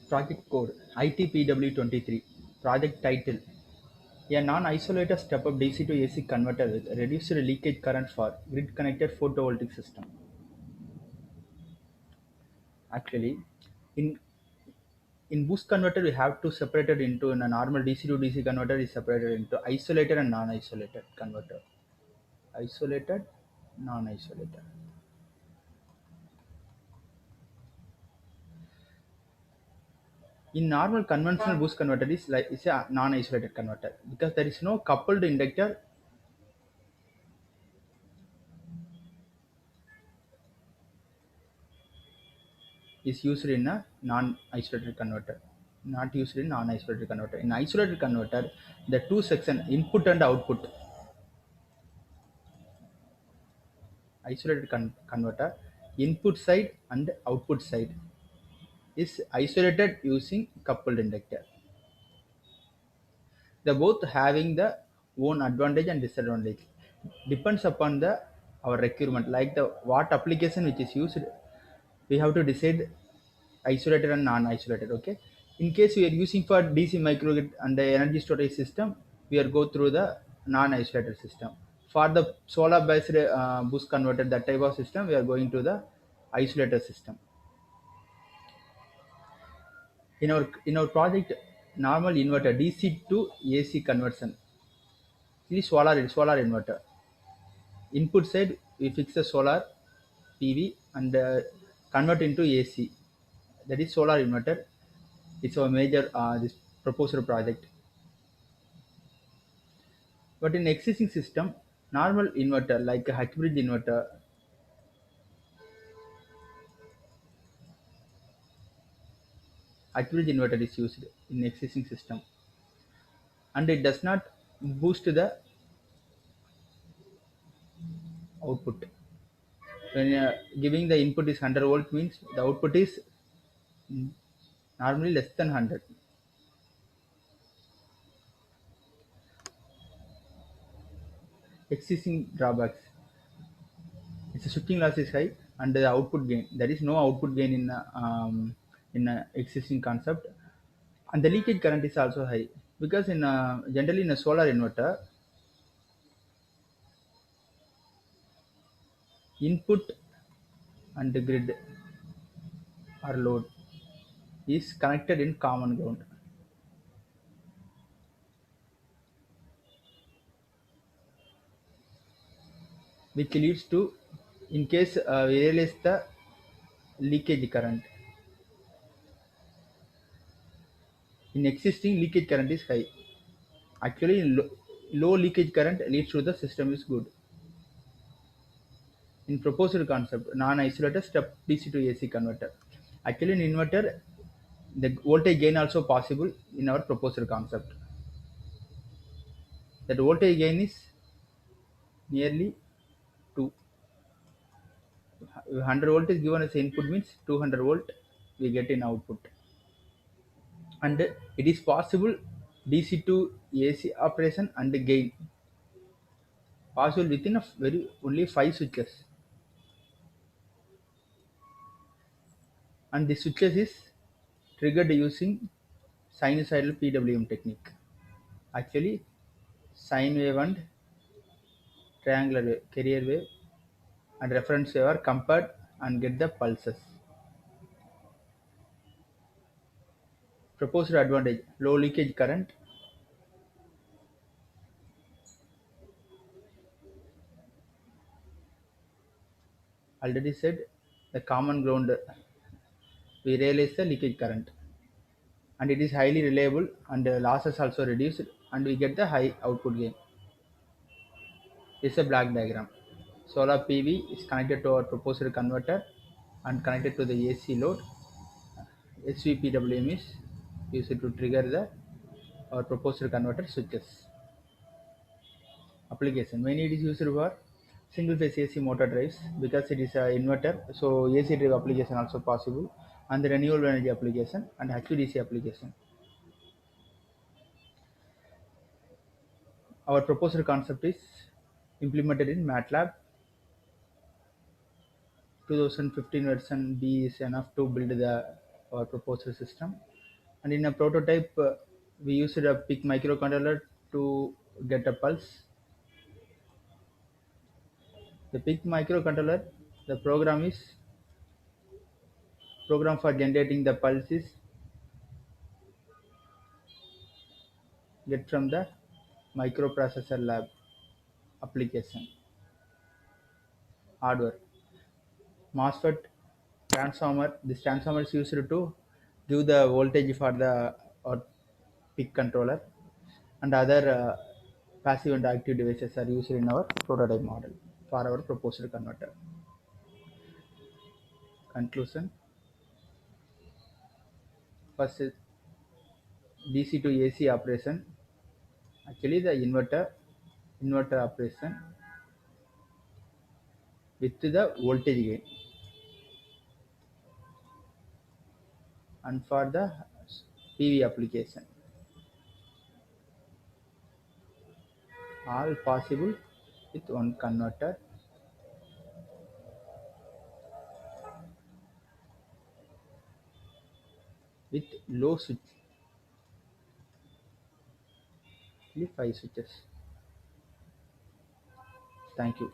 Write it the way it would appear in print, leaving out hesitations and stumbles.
Project code ITPW23. Project title: a non-isolated step-up DC to AC converter with reduced leakage current for grid-connected photovoltaic system. Actually, in boost converter we have to separate it into in a normal DC to DC converter is separated into isolated and non-isolated converter. Isolated, non-isolated. In normal conventional boost converter is like it's a non-isolated converter because there is no coupled inductor is used in a non-isolated converter, not used in non-isolated converter. In isolated converter, the two section input and output, isolated converter, input side and output side is isolated using coupled inductor. They both having the own advantage and disadvantage. Depends upon the our requirement, like the what application which is used, we have to decide isolated and non-isolated. Okay, in case we are using for DC microgrid and the energy storage system, we are go through the non-isolated system. For the solar based boost converter, that type of system, we are going to the isolated system. In our project, normal inverter DC to AC conversion, it is solar inverter. Input side we fix the solar PV and convert into AC, that is solar inverter. It's a major this proposed project. But in existing system, normal inverter like a H bridge inverter, H bridge inverter is used in existing system, and it does not boost the output. When giving the input is 100 volt means the output is normally less than 100. Existing drawbacks: its shifting loss is high and the output gain. There is no output gain in existing concept, and the leakage current is also high because in generally in a solar inverter, input and the grid or load is connected in common ground, which leads to, in case we realize the leakage current. In existing, leakage current is high. Actually, in low leakage current leads to the system is good. In proposed concept, non-isolated step DC to AC converter. Actually, in inverter, the voltage gain also possible in our proposed concept. That voltage gain is nearly 2. 100 volt is given as input means 200 volt we get in output. And it is possible DC to AC operation and gain possible within a very only 5 switches, and the switches is triggered using sinusoidal PWM technique. Actually, sine wave and triangular wave, carrier wave and reference wave are compared and get the pulses. Proposed advantage: low leakage current, already said. The common ground, we realize the leakage current, and it is highly reliable and the losses also reduced, and we get the high output gain. This is a black diagram. Solar PV is connected to our proposed converter and connected to the AC load. SVPWM is used to trigger the our proposed converter switches. Application: mainly it is used for single phase AC motor drives because it is an inverter, so AC drive application also possible, and the renewable energy application and HVDC application. Our proposed concept is implemented in MATLAB. 2015 version B is enough to build the our proposed system. And in a prototype, we used a PIC microcontroller to get a pulse. The PIC microcontroller, the program for generating the pulses get from the microprocessor lab application hardware. MOSFET transformer. This transformer is used to give the voltage for the or PIC controller, and other passive and active devices are used in our prototype model for our proposed converter. Conclusion. First is DC to AC operation. Actually, the inverter operation with the voltage gain, and for the PV application, all possible with one converter with low switch, only 5 switches. Thank you.